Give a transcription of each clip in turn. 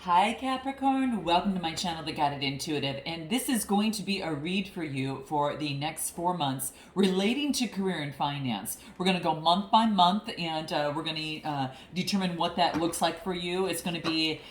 Hi Capricorn, welcome to my channel, The Guided Intuitive, and this is going to be a read for you for the next 4 months relating to career and finance. We're going to go month by month and we're going to determine what that looks like for you. It's going to be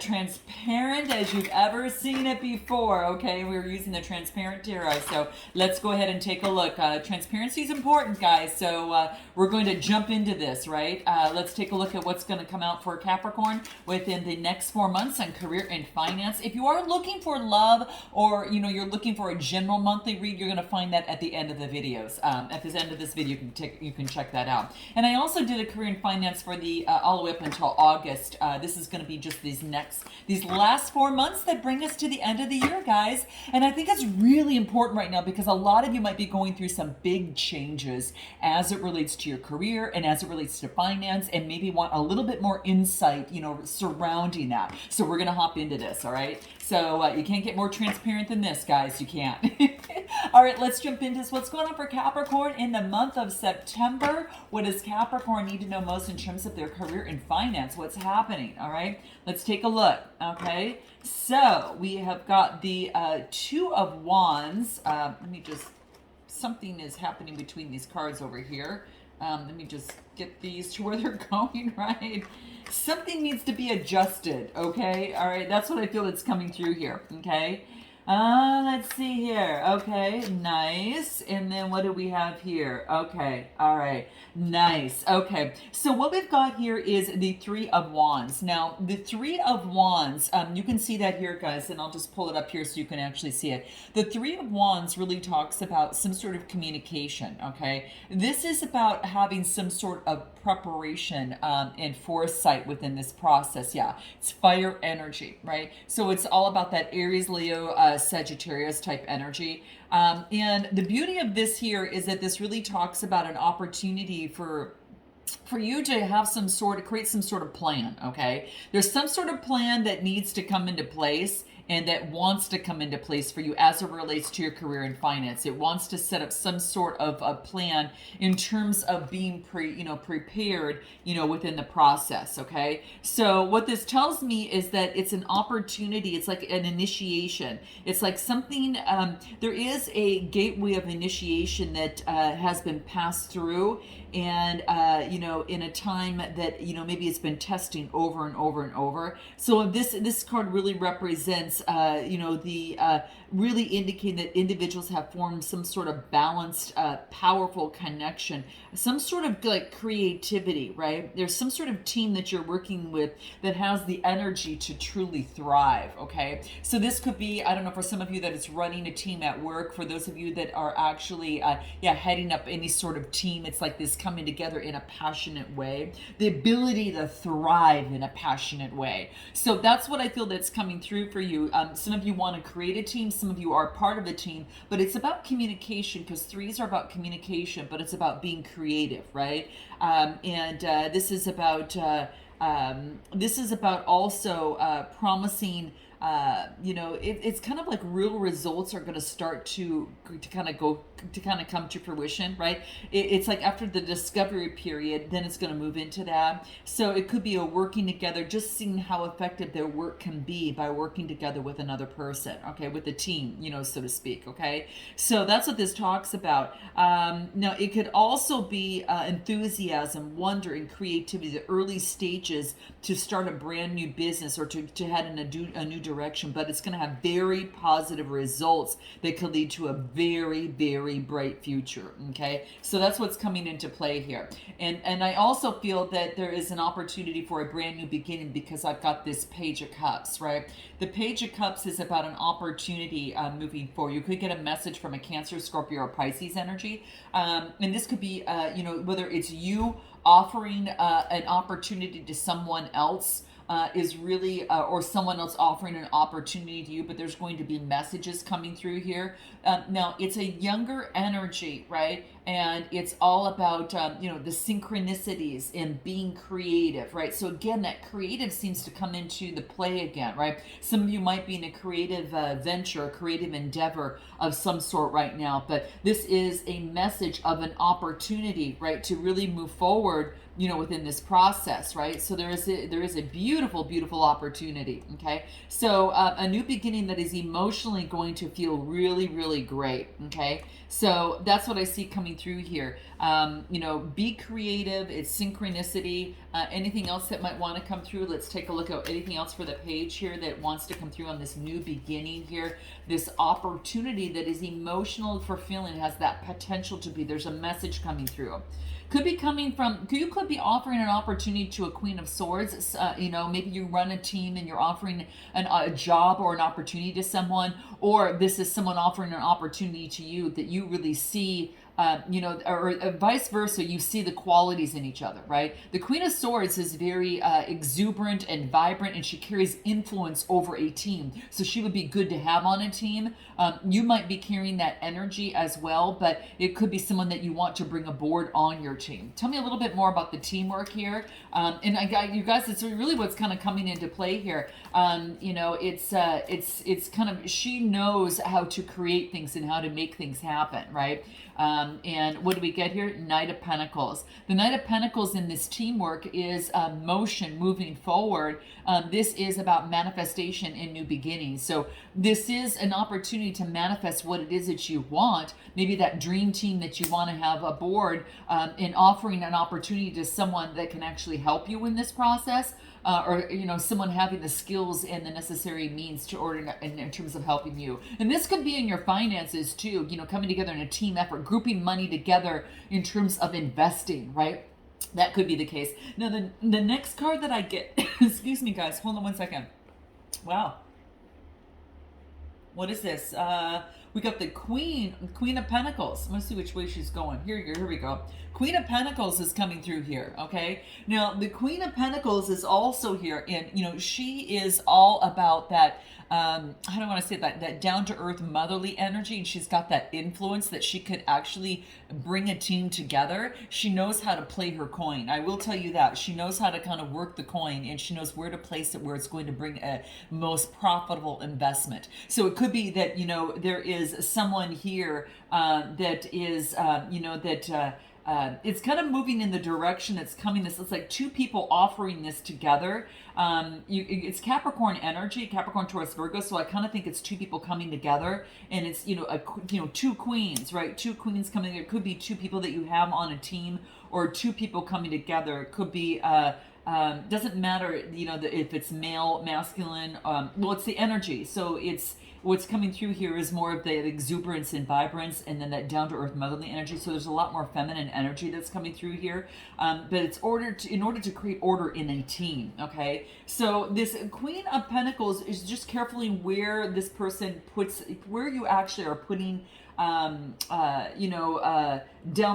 transparent as you've ever seen it before, okay? We're using the transparent tarot, so let's go ahead and take a look. Transparency is important, guys, so we're going to jump into this, right? Let's take a look at what's going to come out for Capricorn within the next 4 months on career and finance. If you are looking for love, or you're looking for a general monthly read, you're going to find that at the end of the videos. At the end of this video, you can check that out. And I also did a career and finance for the all the way up until August. This is going to be just these last 4 months that bring us to the end of the year, guys. And I think it's really important right now because a lot of you might be going through some big changes as it relates to your career and as it relates to finance, and maybe want a little bit more insight, surrounding that. So we're going to hop into this, all right? So you can't get more transparent than this, guys. You can't. All right, let's jump into this. What's going on for Capricorn in the month of September? What does Capricorn need to know most in terms of their career and finance? What's happening? All right, let's take a look. Okay, so we have got the Two of Wands. Something is happening between these cards over here. Let me just get these to where they're going, right? Something needs to be adjusted, okay? All right, that's what I feel that's coming through here, okay? Let's see here. Okay, nice. And then what do we have here? Okay, all right, nice. Okay, so what we've got here is the Three of Wands. Now, the Three of Wands, you can see that here, guys, and I'll just pull it up here so you can actually see it. The Three of Wands really talks about some sort of communication, okay? This is about having some sort of preparation and foresight within this process. Yeah, it's fire energy, right? So it's all about that Aries, Leo, Sagittarius type energy. And the beauty of this here is that this really talks about an opportunity for you to have create some sort of plan, okay? There's some sort of plan that needs to come into place and that wants to come into place for you as it relates to your career and finance. It wants to set up some sort of a plan in terms of being prepared, within the process, okay? So what this tells me is that it's an opportunity. It's like an initiation. It's like something, there is a gateway of initiation that has been passed through, and in a time that maybe it's been testing over and over and over. So this card really represents really indicating that individuals have formed some sort of balanced, powerful connection, some sort of like creativity, right? There's some sort of team that you're working with that has the energy to truly thrive, okay? So this could be, I don't know, for some of you that it's running a team at work. For those of you that are actually, heading up any sort of team, it's like this coming together in a passionate way, the ability to thrive in a passionate way. So that's what I feel that's coming through for you. Some of you want to create a team, some of you are part of the team, but it's about communication, because threes are about communication, but it's about being creative, right? This is about also promising. It's kind of like real results are going to start to kind of come to fruition, right? It's like after the discovery period, then it's going to move into that. So it could be a working together, just seeing how effective their work can be by working together with another person, okay, with a team, so to speak, okay? So that's what this talks about. Now, it could also be enthusiasm, wonder, and creativity, the early stages to start a brand new business or to head in a new direction, but it's going to have very positive results that could lead to a very, very bright future, okay? So that's what's coming into play here. And I also feel that there is an opportunity for a brand new beginning, because I've got this Page of Cups, right? The Page of Cups is about an opportunity moving forward. You could get a message from a Cancer, Scorpio, or Pisces energy. And this could be, whether it's you offering an opportunity to someone else, is really, or someone else offering an opportunity to you, but there's going to be messages coming through here. Now, it's a younger energy, right? and it's all about the synchronicities and being creative, right? So again, that creative seems to come into the play again, right? Some of you might be in a creative venture, a creative endeavor of some sort right now, but this is a message of an opportunity, right, to really move forward, within this process, right? So there is a beautiful, beautiful opportunity. Okay, so a new beginning that is emotionally going to feel really, really great. Okay, so that's what I see coming through here. Be creative. It's synchronicity. Anything else that might want to come through? Let's take a look at anything else for the page here that wants to come through on this new beginning here. This opportunity that is emotional, fulfilling, has that potential to be. There's a message coming through. Could be coming from, you could be offering an opportunity to a Queen of Swords. Maybe you run a team and you're offering a job or an opportunity to someone, or this is someone offering an opportunity to you that you really see, or vice versa, you see the qualities in each other, right? The Queen of Swords is very exuberant and vibrant, and she carries influence over a team. So she would be good to have on a team. You might be carrying that energy as well, but it could be someone that you want to bring aboard on your team. Tell me a little bit more about the teamwork here. And I got you guys, it's really what's kind of coming into play here. It's kind of, she knows how to create things and how to make things happen, right? And what do we get here? Knight of Pentacles. The Knight of Pentacles in this teamwork is motion, moving forward. This is about manifestation and new beginnings. So this is an opportunity to manifest what it is that you want. Maybe that dream team that you want to have aboard, and offering an opportunity to someone that can actually help you in this process. Or someone having the skills and the necessary means to order in terms of helping you. And this could be in your finances too, coming together in a team effort, grouping money together in terms of investing, right? That could be the case. Now the next card that I get, excuse me guys, hold on one second. Wow. What is this? We got the Queen of Pentacles. I'm gonna see which way she's going. Here we go. Queen of Pentacles is coming through here, okay? Now, the Queen of Pentacles is also here, and, she is all about that, how do I want to say that down-to-earth motherly energy, and she's got that influence that she could actually bring a team together. She knows how to play her coin. I will tell you that. She knows how to kind of work the coin, and she knows where to place it, where it's going to bring a most profitable investment. So it could be that, there is someone here that is, it's kind of moving in the direction it's coming. It's like two people offering this together. It's Capricorn energy, Capricorn, Taurus, Virgo. So I kind of think it's two people coming together, and it's two queens, right? Two queens coming together. It could be two people that you have on a team, or two people coming together. It could be doesn't matter, if it's male, masculine. Well, it's the energy. So it's what's coming through here is more of the exuberance and vibrance, and then that down-to-earth motherly energy. So there's a lot more feminine energy that's coming through here, but it's in order to create order in a team. Okay, so this Queen of Pentacles is just carefully where this person puts, where you actually are putting down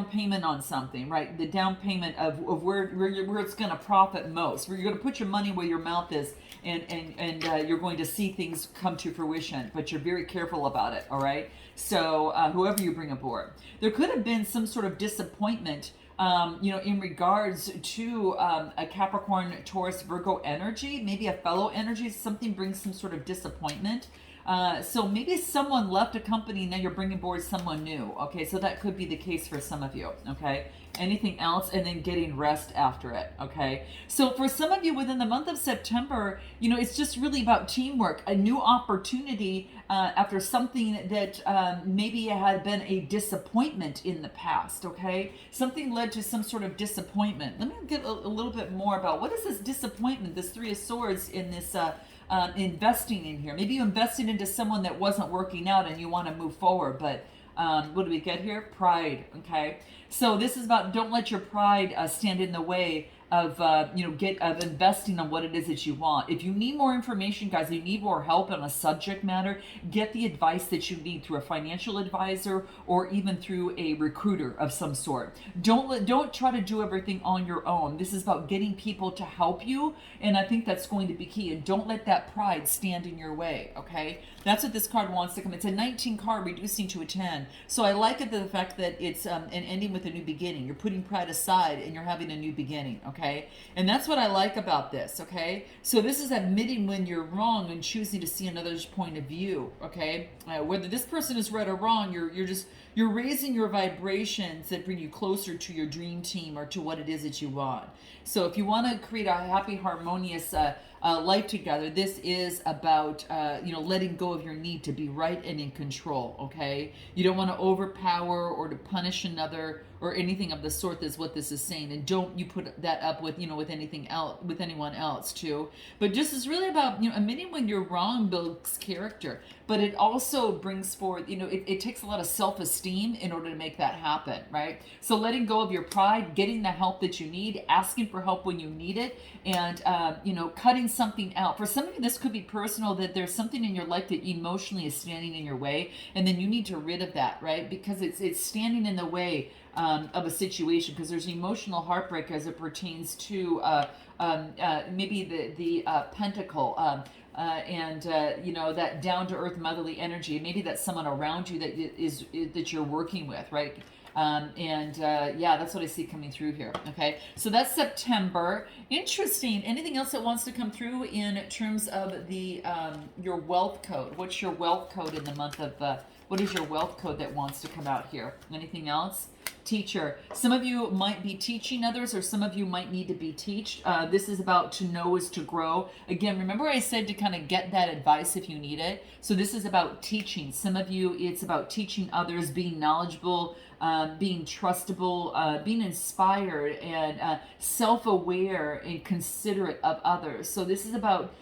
payment on something, right? The down payment of where it's going to profit most, where you're going to put your money where your mouth is, and you're going to see things come to fruition, but you're very careful about it. All right. So whoever you bring aboard, there could have been some sort of disappointment, in regards to a Capricorn, Taurus, Virgo energy, maybe a fellow energy. Something brings some sort of disappointment. So maybe someone left a company, now you're bringing aboard someone new. Okay, so that could be the case for some of you. Okay, anything else, and then getting rest after it. Okay, so for some of you within the month of September, it's just really about teamwork, a new opportunity after something that maybe had been a disappointment in the past. Okay, something led to some sort of disappointment. Let me get a little bit more about what is this disappointment, this Three of Swords in this investing in here. Maybe you invested into someone that wasn't working out and you want to move forward, but what do we get here? Pride. Okay, so this is about, don't let your pride stand in the way of investing on what it is that you want. If you need more information, guys, you need more help on a subject matter, get the advice that you need through a financial advisor or even through a recruiter of some sort. Don't try to do everything on your own. This is about getting people to help you, and I think that's going to be key. And don't let that pride stand in your way, okay? That's what this card wants to come. It's a 19 card reducing to a 10. So I like it, the fact that it's an ending with a new beginning. You're putting pride aside and you're having a new beginning, okay? And that's what I like about this, okay? So this is admitting when you're wrong and choosing to see another's point of view, okay? Whether this person is right or wrong, you're raising your vibrations that bring you closer to your dream team or to what it is that you want. So if you want to create a happy, harmonious life together, this is about letting go of your need to be right and in control, okay? You don't want to overpower or to punish another or anything of the sort. Is what this is saying. And don't you put that up with with anything else, with anyone else too. But just is really about admitting when you're wrong builds character, but it also brings forth it takes a lot of self-esteem in order to make that happen, right? So letting go of your pride, getting the help that you need, asking for help when you need it, and cutting something out. For some of you, this could be personal, that there's something in your life that emotionally is standing in your way, and then you need to rid of that, right? Because it's standing in the way of a situation, because there's emotional heartbreak as it pertains to maybe the pentacle, that down to earth motherly energy. Maybe that's someone around you that you're working with, right? That's what I see coming through here. Okay, so that's September. Interesting. Anything else that wants to come through in terms of the your wealth code? What's your wealth code in the month of? What is your wealth code that wants to come out here? Anything else? Teacher. Some of you might be teaching others, or some of you might need to be taught. This is about to know is to grow. Again, remember I said to kind of get that advice if you need it. So this is about teaching. Some of you, it's about teaching others, being knowledgeable, being trustable, being inspired, and self-aware and considerate of others. So this is about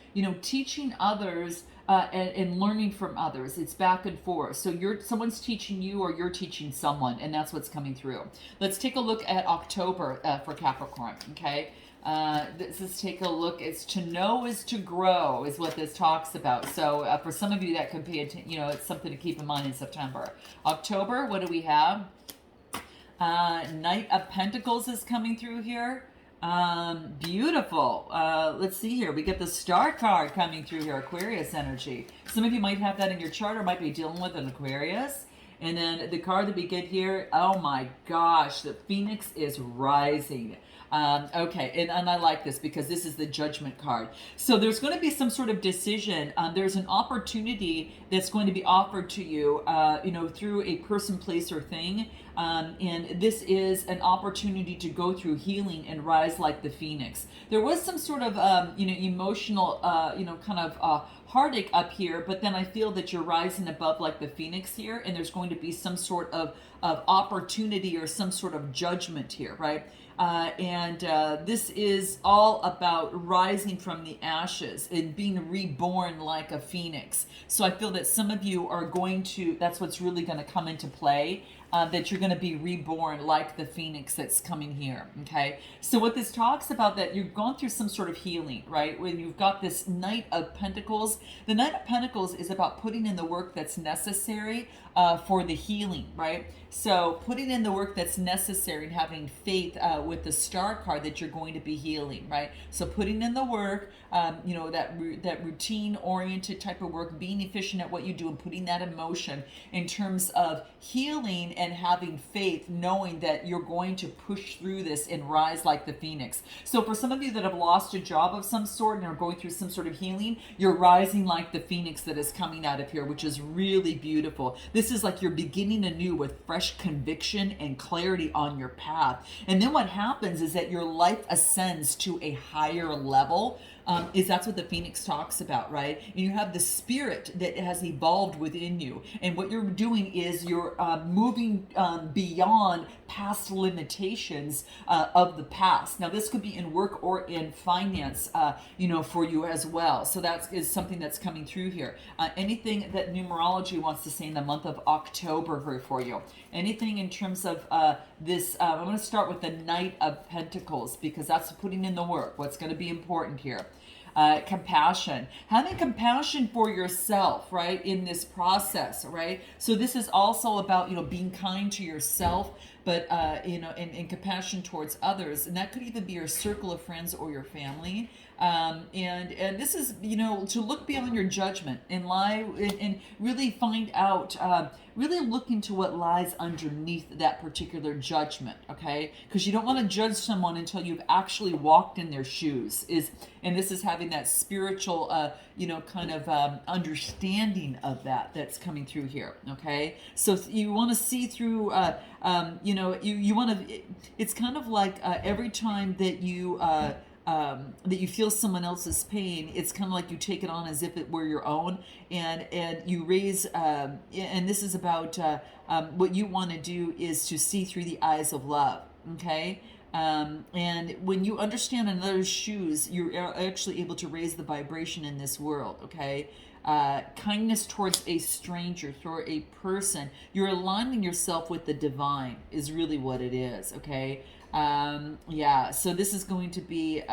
teaching others. And learning from others. It's back and forth. So someone's teaching you or you're teaching someone, and that's what's coming through. Let's take a look at October for Capricorn, okay? Let's take a look. It's to know is to grow is what this talks about. So for some of you that could be, it's something to keep in mind in September. October, what do we have? Knight of Pentacles is coming through here. Beautiful. Let's see here. We get the Star card coming through here, Aquarius energy. Some of you might have that in your chart or might be dealing with an Aquarius. And then the card that we get here, oh my gosh, the Phoenix is rising. Okay, and I like this because this is the Judgment card. So there's going to be some sort of decision. There's an opportunity that's going to be offered to you, through a person, place, or thing. And this is an opportunity to go through healing and rise like the Phoenix. There was some sort of, emotional, heartache up here, but then I feel that you're rising above like the Phoenix here, and there's going to be some sort of opportunity or some sort of judgment here, right? This is all about rising from the ashes and being reborn like a phoenix. So I feel that some of you are that's what's really going to come into play. That you're going to be reborn like the phoenix that's coming here, okay? So what this talks about, that you've gone through some sort of healing, right? When you've got this Knight of Pentacles, the Knight of Pentacles is about putting in the work that's necessary for the healing, right? So putting in the work that's necessary and having faith with the Star card that you're going to be healing, right? So putting in the work, that routine-oriented type of work, being efficient at what you do and putting that in motion in terms of healing and having faith, knowing that you're going to push through this and rise like the Phoenix. So for some of you that have lost a job of some sort and are going through some sort of healing, you're rising like the Phoenix that is coming out of here, which is really beautiful. This is like you're beginning anew with fresh conviction and clarity on your path. And then what happens is that your life ascends to a higher level. is that's what the Phoenix talks about, right? And you have the spirit that has evolved within you. And what you're doing is you're moving beyond past limitations of the past. Now, this could be in work or in finance, for you as well. So that is something that's coming through here. Anything that numerology wants to say in the month of October here for you. Anything in terms of this, I'm going to start with the Knight of Pentacles because that's putting in the work. What's going to be important here? Compassion, having compassion for yourself, right, in this process, right? So this is also about, being kind to yourself, but, and compassion towards others. And that could even be your circle of friends or your family. And this is, to look beyond your judgment and lie and really find out, really look into what lies underneath that particular judgment, okay? Because you don't want to judge someone until you've actually walked in their shoes. And this is having that spiritual, kind of understanding of that's coming through here, okay? So you want to see through, you want to, it's kind of like every time that you feel someone else's pain, it's kind of like you take it on as if it were your own, and you raise, and this is about what you want to do is to see through the eyes of love, okay? And when you understand another's shoes, you're actually able to raise the vibration in this world, okay? Kindness towards a stranger, for a person. You're aligning yourself with the divine is really what it is, okay? So this is going to be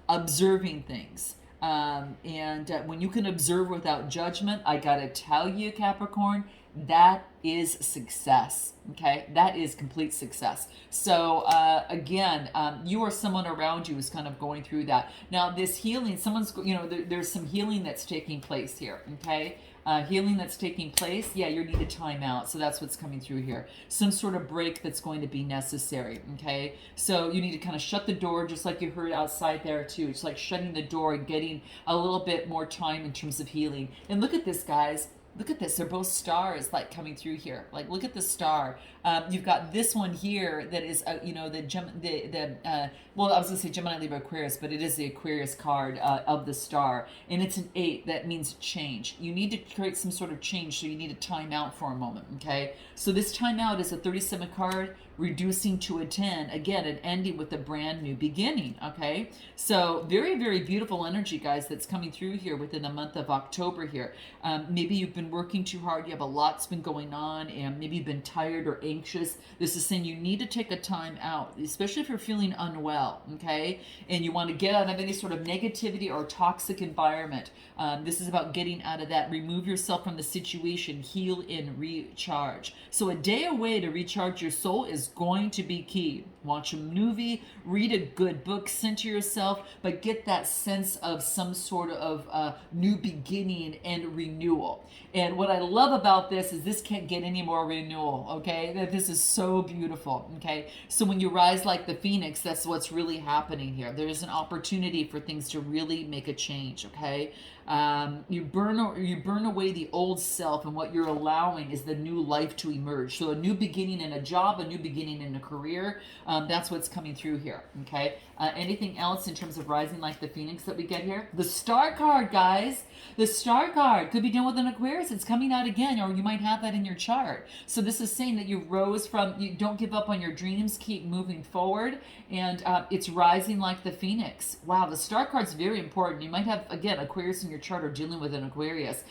observing things. And when you can observe without judgment, I gotta tell you, Capricorn, that is success. Okay, that is complete success. So again, you or someone around you is kind of going through that. Now, this healing, there's some healing that's taking place here. Okay. Healing that's taking place, you need a timeout. So that's what's coming through here. Some sort of break that's going to be necessary, okay? So you need to kind of shut the door, just like you heard outside there too. It's like shutting the door and getting a little bit more time in terms of healing. And look at this, guys. Look at this. They're both stars like coming through here. Like, look at the star. You've got this one here that is, I was going to say Gemini, Libra, Aquarius, but it is the Aquarius card of the star. And it's an 8. That means change. You need to create some sort of change, so you need a time out for a moment, okay? So this time out is a 37 card, reducing to a 10. Again, an ending with a brand new beginning, okay? So very, very beautiful energy, guys, that's coming through here within the month of October here. Maybe you've been working too hard. You have a lot's been going on, and maybe you've been tired or anxious. This is saying you need to take a time out, especially if you're feeling unwell, okay? And you want to get out of any sort of negativity or toxic environment. This is about getting out of that. Remove yourself from the situation, heal and recharge. So a day away to recharge your soul is going to be key. Watch a movie, read a good book, center yourself, but get that sense of some sort of new beginning and renewal. And what I love about this is this can't get any more renewal, okay? That this is so beautiful, okay? So when you rise like the phoenix, that's what's really happening here. There's an opportunity for things to really make a change, okay? You burn away the old self, and what you're allowing is the new life to emerge. So a new beginning in a job, a new beginning in a career. That's what's coming through here. Okay. Anything else in terms of rising like the phoenix that we get here? The star card, guys. The star card could be dealing with an Aquarius. It's coming out again, or you might have that in your chart. So this is saying that you rose from. You don't give up on your dreams. Keep moving forward, and it's rising like the phoenix. Wow, the star card's very important. You might have again Aquarius in your chart or dealing with an Aquarius.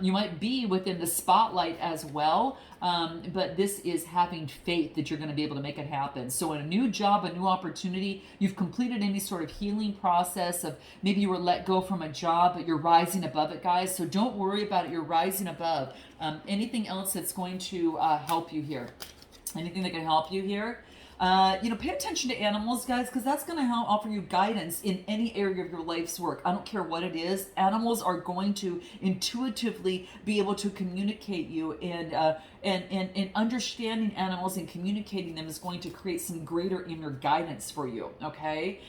You might be within the spotlight as well, but this is having faith that you're going to be able to make it happen. So in a new job, a new opportunity, you've completed any sort of healing process of maybe you were let go from a job, but you're rising above it, guys. So don't worry about it. You're rising above. Anything else that's going to help you here? Anything that can help you here? Pay attention to animals, guys, because that's going to help offer you guidance in any area of your life's work. I don't care what it is. Animals are going to intuitively be able to communicate you, and understanding animals and communicating them is going to create some greater inner guidance for you, okay?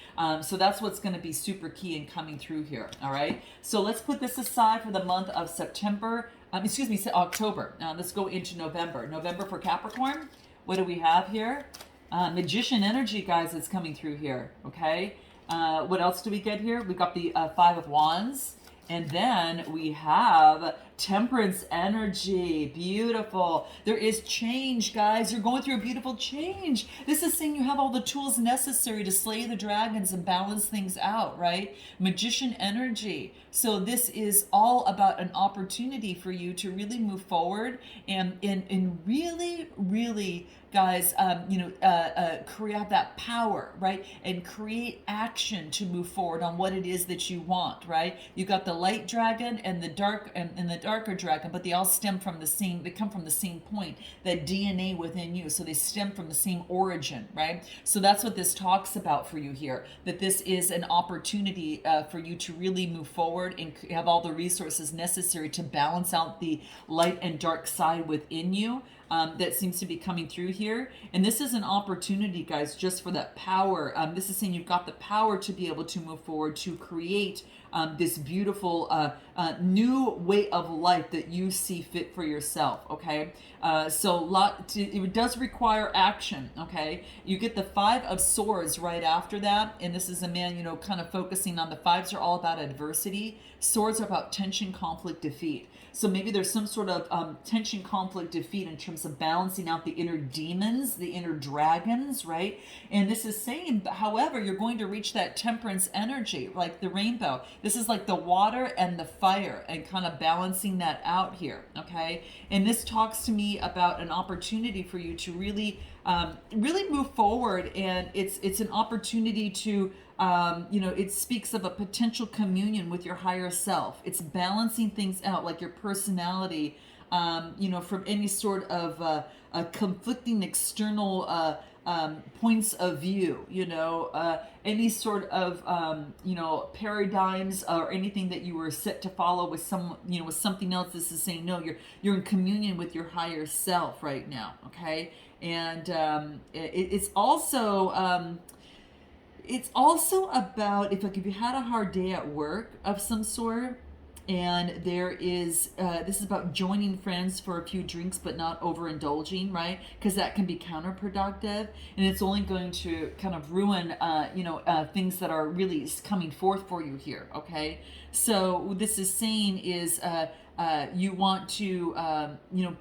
So that's what's going to be super key in coming through here, all right? So let's put this aside for the month of October. Let's go into November. November for Capricorn. What do we have here? Magician energy, guys, that's coming through here, okay? What else do we get here? We got the Five of Wands. And then we have temperance energy. Beautiful. There is change, guys. You're going through a beautiful change. This is saying you have all the tools necessary to slay the dragons and balance things out, right? Magician energy. So this is all about an opportunity for you to really move forward and really, guys, create that power, right? And create action to move forward on what it is that you want, right? You got the light dragon and the darker dragon, but they all stem from the same, they come from the same point, that DNA within you. So they stem from the same origin, right? So that's what this talks about for you here, that this is an opportunity for you to really move forward and have all the resources necessary to balance out the light and dark side within you. That seems to be coming through here. And this is an opportunity, guys, just for that power. This is saying you've got the power to be able to move forward, to create this beautiful new way of life that you see fit for yourself, okay? It does require action, okay? You get the Five of Swords right after that, and this is a man, kind of focusing on the fives are all about adversity. Swords are about tension, conflict, defeat. So maybe there's some sort of tension, conflict, defeat in terms of balancing out the inner demons, the inner dragons, right? And this is saying, however, you're going to reach that temperance energy, like the rainbow. This is like the water and the fire, and kind of balancing that out here, okay? And this talks to me about an opportunity for you to really move forward, and it's an opportunity to it speaks of a potential communion with your higher self. It's balancing things out, like your personality, from any sort of conflicting external points of view, any sort of, paradigms or anything that you were set to follow with with something else. This is saying, no, you're in communion with your higher self right now. Okay. And it's also about if you had a hard day at work of some sort, and there is this is about joining friends for a few drinks but not overindulging, right? Because that can be counterproductive, and it's only going to kind of ruin things that are really coming forth for you here. Okay, so what this is saying is you want to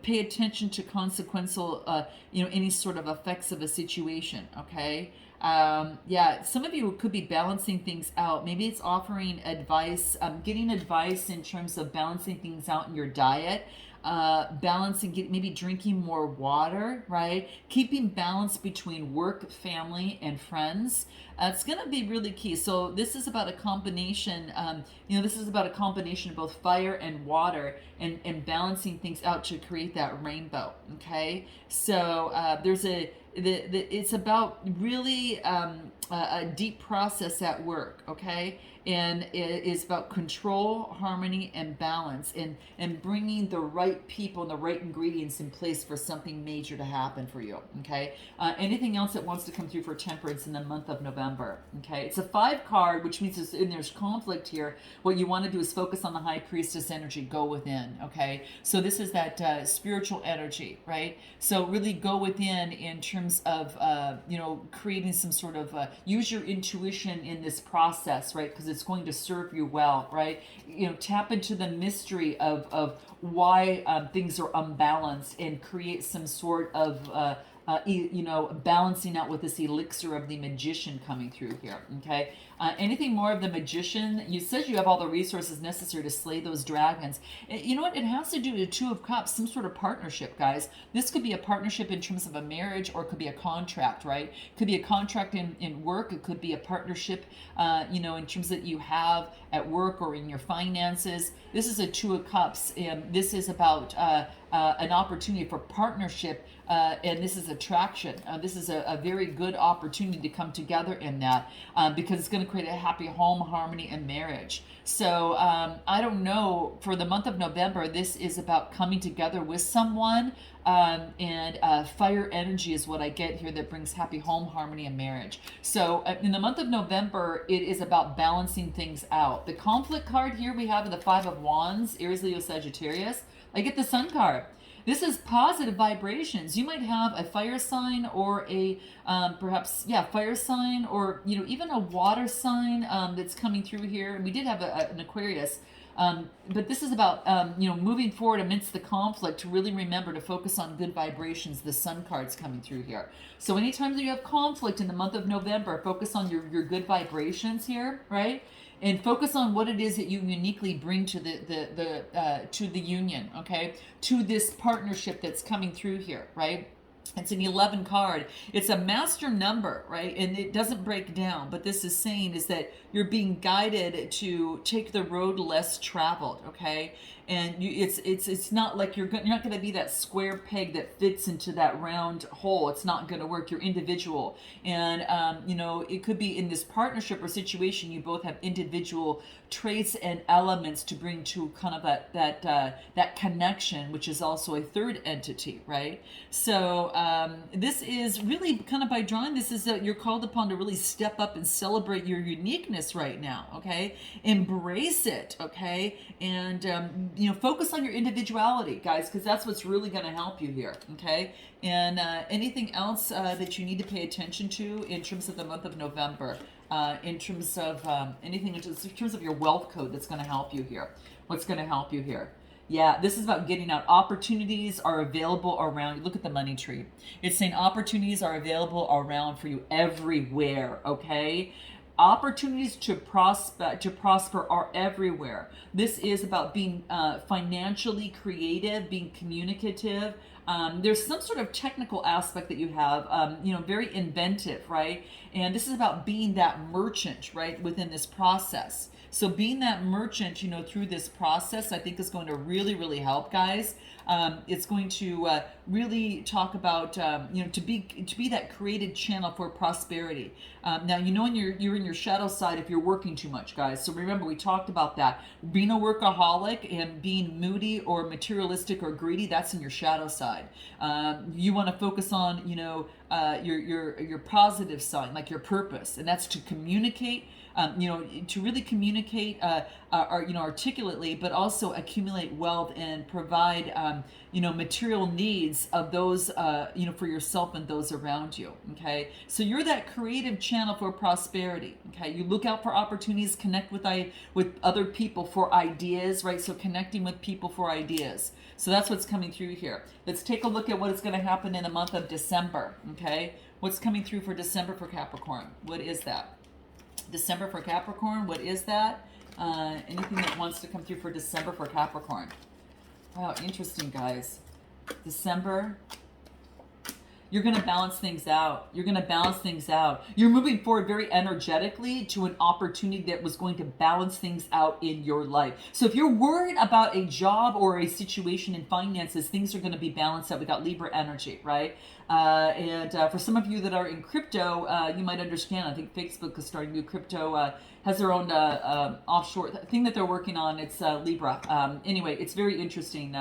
pay attention to consequential any sort of effects of a situation. Okay. Some of you could be balancing things out. Maybe it's offering advice, getting advice in terms of balancing things out in your diet, maybe drinking more water, right? Keeping balance between work, family, and friends. It's going to be really key. So this is about a combination, this is about a combination of both fire and water, and balancing things out to create that rainbow. Okay. So, it's about really a deep process at work, okay? And it is about control, harmony, and balance, and bringing the right people and the right ingredients in place for something major to happen for you, okay? Anything else that wants to come through for temperance in the month of November, okay? It's a 5 card, which means there's conflict here. What you want to do is focus on the high priestess energy, go within, okay? So this is that spiritual energy, right? So really go within in terms of, creating some sort of, use your intuition in this process, right? Because it's going to serve you well, right? Tap into the mystery of why things are unbalanced, and create some sort of balancing out with this elixir of the magician coming through here. Okay. Anything more of the magician? You said you have all the resources necessary to slay those dragons. You know what? It has to do with the 2 of Cups, some sort of partnership, guys. This could be a partnership in terms of a marriage, or it could be a contract, right? It could be a contract in work. It could be a partnership, in terms that you have at work or in your finances. This is a 2 of Cups, and this is about an opportunity for partnership, and this is attraction. This is a very good opportunity to come together in that, because it's going to create a happy home, harmony, and marriage. So I don't know, for the month of November, this is about coming together with someone, and fire energy is what I get here, that brings happy home, harmony, and marriage. So in the month of November, it is about balancing things out. The conflict card here we have the 5 of Wands, Aries, Leo, Sagittarius. I get the Sun card. This is positive vibrations. You might have a fire sign or a perhaps, yeah, fire sign, or even a water sign that's coming through here. We did have an Aquarius. But this is about moving forward amidst the conflict, to really remember to focus on good vibrations. The Sun card's coming through here. So anytime that you have conflict in the month of November, focus on your good vibrations here, right? And focus on what it is that you uniquely bring to the union, okay? To this partnership that's coming through here, right? It's an 11 card. It's a master number, right? And it doesn't break down. But this is saying is that you're being guided to take the road less traveled, okay? And it's not like you're not going to be that square peg that fits into that round hole. It's not going to work. You're individual, and it could be in this partnership or situation. You both have individual traits and elements to bring to kind of that connection, which is also a third entity, right? So this is really kind of, by drawing this, is that you're called upon to really step up and celebrate your uniqueness right now, okay? Embrace it, okay? And focus on your individuality, guys, because that's what's really going to help you here, okay? And anything else that you need to pay attention to in terms of the month of November, in terms of anything in terms of your wealth code that's going to help you here. What's going to help you here? Yeah, this is about getting out. Opportunities are available around you. Look at the money tree. It's saying opportunities are available around for you everywhere, okay? Opportunities to prosper are everywhere. This is about being financially creative, being communicative. There's some sort of technical aspect that you have, very inventive, right? And this is about being that merchant, right, within this process. So being that merchant, through this process, I think is going to really, really help, guys. It's going to really talk about, to be that created channel for prosperity. Now, you're in your shadow side if you're working too much, guys. So remember, we talked about that. Being a workaholic and being moody or materialistic or greedy, that's in your shadow side. You want to focus on, your positive side, like your purpose, and that's to communicate. To really communicate, articulately, but also accumulate wealth and provide, material needs of those, for yourself and those around you. Okay, so you're that creative channel for prosperity. Okay, you look out for opportunities, connect with other people for ideas, right? So connecting with people for ideas. So that's what's coming through here. Let's take a look at what is going to happen in the month of December. Okay, what's coming through for December for Capricorn? What is that? December for Capricorn, what is that? Anything that wants to come through for December for Capricorn? Wow, interesting, guys. December, you're going to balance things out. You're going to balance things out. You're moving forward very energetically to an opportunity that was going to balance things out in your life. So if you're worried about a job or a situation in finances, things are going to be balanced out. We got Libra energy, right? And for some of you that are in crypto, you might understand. I think Facebook is starting to do crypto, has their own offshore thing that they're working on. It's Libra. Anyway, it's very interesting.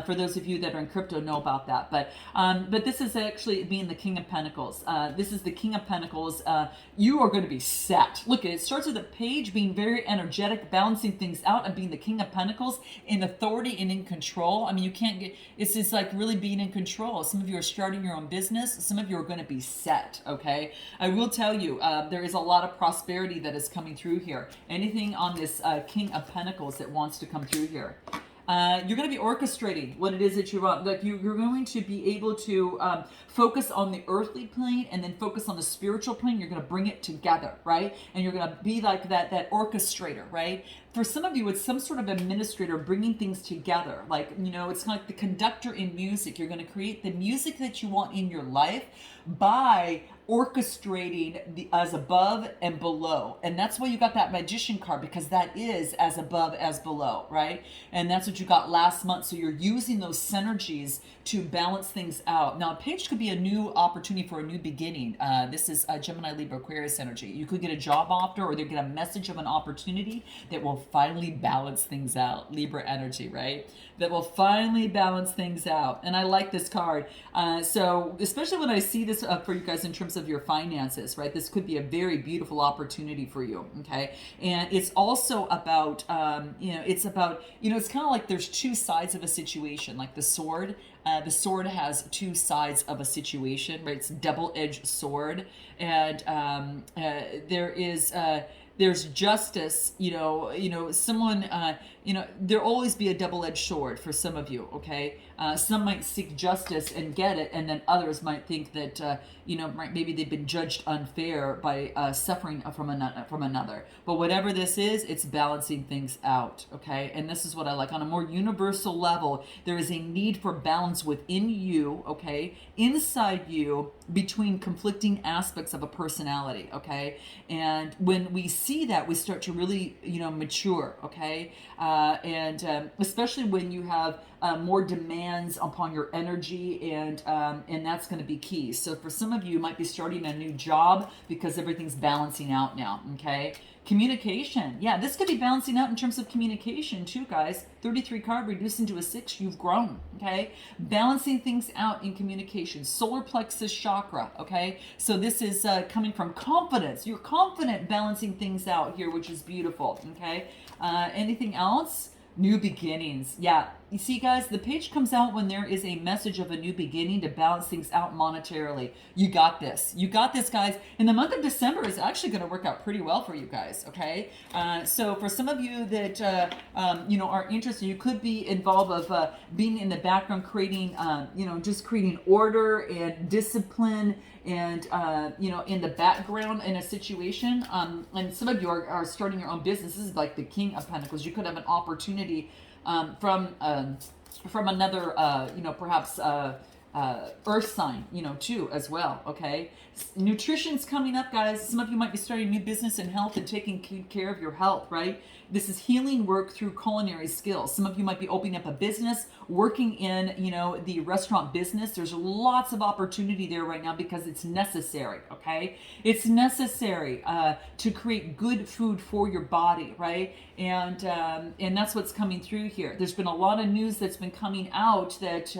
For those of you that are in crypto, know about that. But this is actually being the King of Pentacles. This is the King of Pentacles. You are going to be set. Look, it starts with a page being very energetic, balancing things out, and being the King of Pentacles in authority and in control. I mean, you can't get. It's just like really being in control. Some of you are starting your own business. Some of you are going to be set. Okay, I will tell you, there is a lot of prosperity that is coming through here. Anything on this King of Pentacles that wants to come through here. You're going to be orchestrating what it is that you want. Like you're going to be able to focus on the earthly plane and then focus on the spiritual plane. You're going to bring it together, right? And you're going to be like that orchestrator, right? For some of you, it's some sort of administrator bringing things together. Like, it's kind of like the conductor in music. You're going to create the music that you want in your life by orchestrating the as above and below. And that's why you got that magician card, because that is as above as below, right? And that's what you got last month. So you're using those synergies to balance things out. Now, a page could be a new opportunity for a new beginning. This is Gemini, Libra, Aquarius energy. You could get a job offer, or they get a message of an opportunity that will finally balance things out. Libra energy, right? That will finally balance things out. And I like this card. So especially when I see this for you guys in terms terms of your finances, right? This could be a very beautiful opportunity for you, okay? And it's also about, it's about, it's kind of like there's two sides of a situation, like the sword. The sword has two sides of a situation, right? It's a double-edged sword, and there's justice, someone, there'll always be a double-edged sword for some of you, okay? Some might seek justice and get it, and then others might think that, maybe they've been judged unfair by suffering from another. But whatever this is, it's balancing things out, okay? And this is what I like. On a more universal level, there is a need for balance within you, okay? Inside you, between conflicting aspects of a personality, okay? And when we see that, we start to really, mature, okay? And especially when you have more demands upon your energy, and that's going to be key. So for some of you might be starting a new job because everything's balancing out now, okay? Communication. Yeah, this could be balancing out in terms of communication too, guys. 33 card reduced into a 6, you've grown, okay? Balancing things out in communication. Solar plexus chakra, okay? So this is coming from confidence. You're confident balancing things out here, which is beautiful, okay? Anything else? New beginnings. Yeah, you see, guys, the page comes out when there is a message of a new beginning to balance things out monetarily. You got this. You got this, guys. And the month of December is actually going to work out pretty well for you guys, okay? So for some of you that, are interested, you could be involved of being in the background, creating, just creating order and discipline and, in the background in a situation. And some of you are starting your own business. This is like the King of Pentacles. You could have an opportunity from another, perhaps earth sign, too, as well, okay? Nutrition's coming up, guys. Some of you might be starting a new business in health and taking care of your health, right? This is healing work through culinary skills. Some of you might be opening up a business, working in, the restaurant business. There's lots of opportunity there right now because it's necessary, okay? It's necessary to create good food for your body, right? And that's what's coming through here. There's been a lot of news that's been coming out that,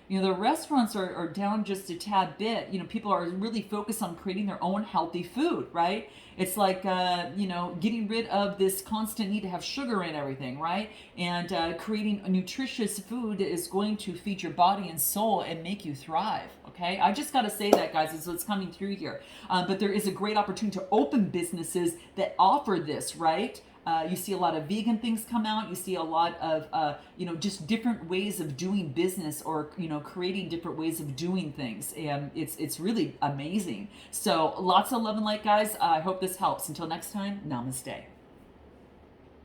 the restaurants are down just a tad bit. People are really focused on creating their own healthy food, right? It's like, getting rid of this constant need to have sugar in everything, right? And creating a nutritious food that is going to feed your body and soul and make you thrive, okay? I just got to say that, guys, is what's coming through here. But there is a great opportunity to open businesses that offer this, right? You see a lot of vegan things come out. You see a lot of, just different ways of doing business or, creating different ways of doing things. And it's really amazing. So lots of love and light, guys. I hope this helps. Until next time, namaste.